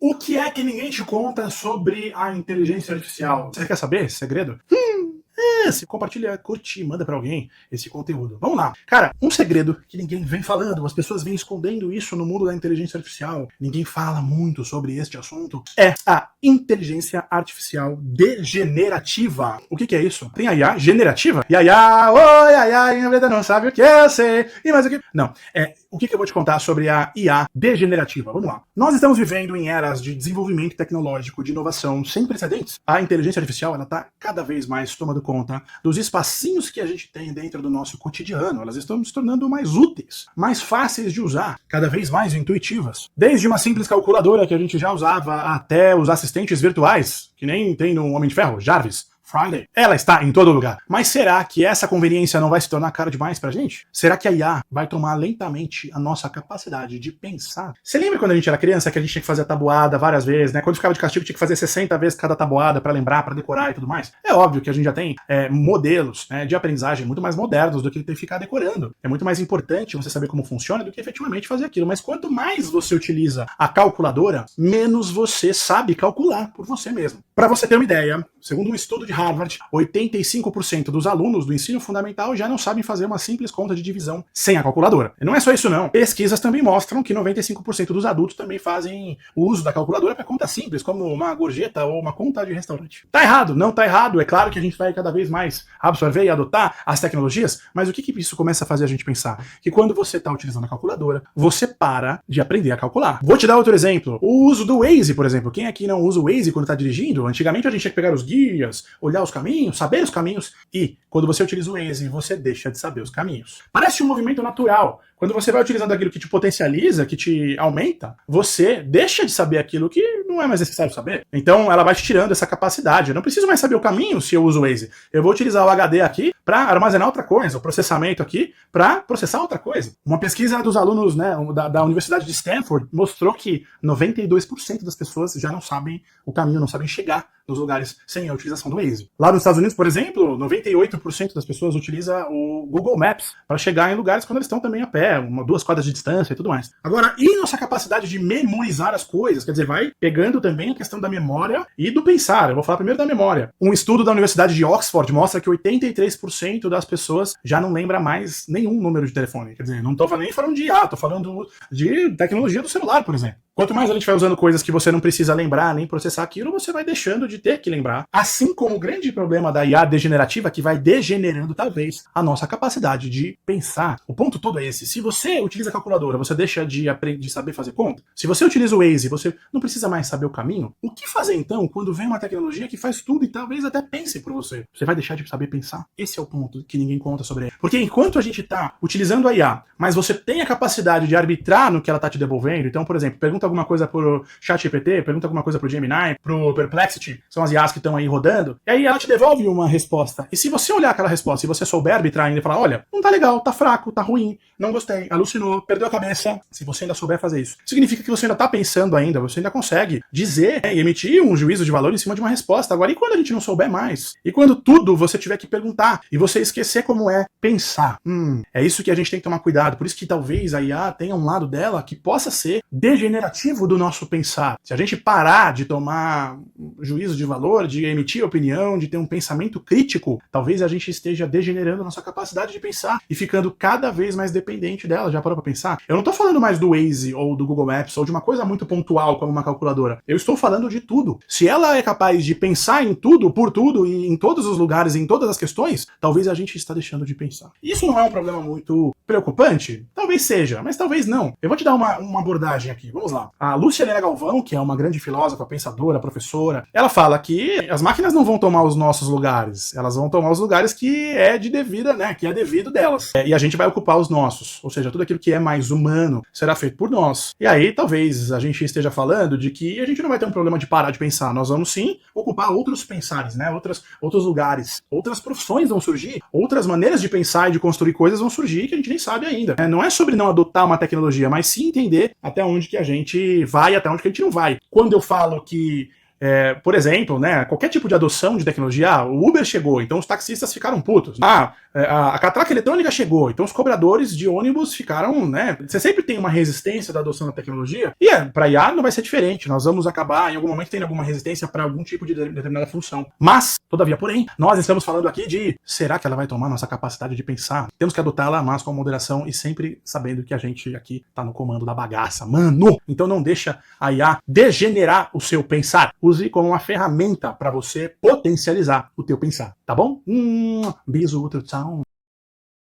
O que é que ninguém te conta sobre a inteligência artificial? Você quer saber esse segredo? Se compartilha, curte, manda pra alguém esse conteúdo. Vamos lá. Cara, um segredo que ninguém vem falando, as pessoas vêm escondendo isso no mundo da inteligência artificial, ninguém fala muito sobre este assunto, é a inteligência artificial degenerativa. O que é isso? Tem a IA generativa? Iaia, oi, iaia, minha vida não sabe o que eu sei, e mais o que... Não, o que eu vou te contar sobre a IA degenerativa? Vamos lá. Nós estamos vivendo em eras de desenvolvimento tecnológico, de inovação sem precedentes. A inteligência artificial, ela tá cada vez mais tomando conta dos espacinhos que a gente tem dentro do nosso cotidiano. Elas estão se tornando mais úteis, mais fáceis de usar, cada vez mais intuitivas. Desde uma simples calculadora que a gente já usava até os assistentes virtuais, que nem tem no Homem de Ferro, Jarvis, Friday. Ela está em todo lugar. Mas será que essa conveniência não vai se tornar cara demais pra gente? Será que a IA vai tomar lentamente a nossa capacidade de pensar? Você lembra quando a gente era criança que a gente tinha que fazer a tabuada várias vezes, né? Quando ficava de castigo tinha que fazer 60 vezes cada tabuada pra lembrar, pra decorar e tudo mais? É óbvio que a gente já tem modelos, né, de aprendizagem muito mais modernos do que ter que ficar decorando. É muito mais importante você saber como funciona do que efetivamente fazer aquilo. Mas quanto mais você utiliza a calculadora, menos você sabe calcular por você mesmo. Pra você ter uma ideia, segundo um estudo de Harvard, 85% dos alunos do ensino fundamental já não sabem fazer uma simples conta de divisão sem a calculadora. E não é só isso não. Pesquisas também mostram que 95% dos adultos também fazem o uso da calculadora para conta simples, como uma gorjeta ou uma conta de restaurante. Tá errado? Não tá errado. É claro que a gente vai cada vez mais absorver e adotar as tecnologias, mas o que isso começa a fazer a gente pensar? Que quando você está utilizando a calculadora, você para de aprender a calcular. Vou te dar outro exemplo. O uso do Waze, por exemplo. Quem aqui não usa o Waze quando está dirigindo? Antigamente a gente tinha que pegar os guias, olhar os caminhos, saber os caminhos, e quando você utiliza o Waze, você deixa de saber os caminhos. Parece um movimento natural. Quando você vai utilizando aquilo que te potencializa, que te aumenta, você deixa de saber aquilo que não é mais necessário saber. Então ela vai te tirando essa capacidade. Eu não preciso mais saber o caminho se eu uso o Waze. Eu vou utilizar o HD aqui para armazenar outra coisa, o processamento aqui para processar outra coisa. Uma pesquisa dos alunos, né, da Universidade de Stanford mostrou que 92% das pessoas já não sabem o caminho, não sabem chegar nos lugares sem a utilização do Waze. Lá nos Estados Unidos, por exemplo, 98% das pessoas utilizam o Google Maps para chegar em lugares quando eles estão também a pé, 2 quadras de distância e tudo mais. Agora, e nossa capacidade de memorizar as coisas? Quer dizer, vai pegando também a questão da memória e do pensar. Eu vou falar primeiro da memória. Um estudo da Universidade de Oxford mostra que 83% das pessoas já não lembra mais nenhum número de telefone. Quer dizer, não estou nem falando de IA, estou falando de tecnologia do celular, por exemplo. Quanto mais a gente vai usando coisas que você não precisa lembrar nem processar aquilo, você vai deixando de ter que lembrar. Assim como o grande problema da IA degenerativa, que vai degenerando talvez a nossa capacidade de pensar. O ponto todo é esse. Se você utiliza a calculadora, você deixa de saber fazer conta. Se você utiliza o Waze, você não precisa mais saber o caminho. O que fazer então quando vem uma tecnologia que faz tudo e talvez até pense por você? Você vai deixar de saber pensar? Esse é o ponto que ninguém conta sobre ele. Porque enquanto a gente está utilizando a IA, mas você tem a capacidade de arbitrar no que ela está te devolvendo, então, por exemplo, pergunta alguma coisa pro ChatGPT, pergunta alguma coisa pro Gemini, pro Perplexity, são as IAs que estão aí rodando, e aí ela te devolve uma resposta. E se você olhar aquela resposta e você souber arbitrar ainda e falar, olha, não tá legal, tá fraco, tá ruim, não gostei, alucinou, perdeu a cabeça, se você ainda souber fazer isso, significa que você ainda tá pensando ainda, você ainda consegue dizer, e emitir um juízo de valor em cima de uma resposta. Agora, e quando a gente não souber mais? E quando tudo você tiver que perguntar e você esquecer como é pensar? É isso que a gente tem que tomar cuidado. Por isso que talvez a IA tenha um lado dela que possa ser degenerativo do nosso pensar. Se a gente parar de tomar juízo de valor, de emitir opinião, de ter um pensamento crítico, talvez a gente esteja degenerando a nossa capacidade de pensar e ficando cada vez mais dependente dela. Já parou pra pensar? Eu não tô falando mais do Waze ou do Google Maps ou de uma coisa muito pontual como uma calculadora. Eu estou falando de tudo. Se ela é capaz de pensar em tudo, por tudo e em todos os lugares, em todas as questões, talvez a gente está deixando de pensar. Isso não é um problema muito preocupante? Talvez seja, mas talvez não. Eu vou te dar uma abordagem aqui. Vamos lá. A Lúcia Helena Galvão, que é uma grande filósofa, pensadora, professora, ela fala que as máquinas não vão tomar os nossos lugares, elas vão tomar os lugares que é de devida, né, que é devido delas. E a gente vai ocupar os nossos, ou seja, tudo aquilo que é mais humano será feito por nós. E aí talvez a gente esteja falando de que a gente não vai ter um problema de parar de pensar, nós vamos sim ocupar outros pensares, né, outros lugares, outras profissões vão surgir, outras maneiras de pensar e de construir coisas vão surgir que a gente nem sabe ainda. Não é sobre não adotar uma tecnologia, mas sim entender até onde que a gente vai, até onde que a gente não vai. Quando eu falo que Por exemplo, né, qualquer tipo de adoção de tecnologia, o Uber chegou, então os taxistas ficaram putos. A catraca eletrônica chegou, então os cobradores de ônibus ficaram, né? Você sempre tem uma resistência da adoção da tecnologia, e para IA não vai ser diferente. Nós vamos acabar, em algum momento, tendo alguma resistência para algum tipo de determinada função. Mas, todavia, porém, nós estamos falando aqui de será que ela vai tomar nossa capacidade de pensar? Temos que adotá-la, mas com moderação e sempre sabendo que a gente aqui tá no comando da bagaça, mano! Então não deixa a IA degenerar o seu pensar. Use como uma ferramenta para você potencializar o teu pensar, tá bom? Beijo, outro tchau.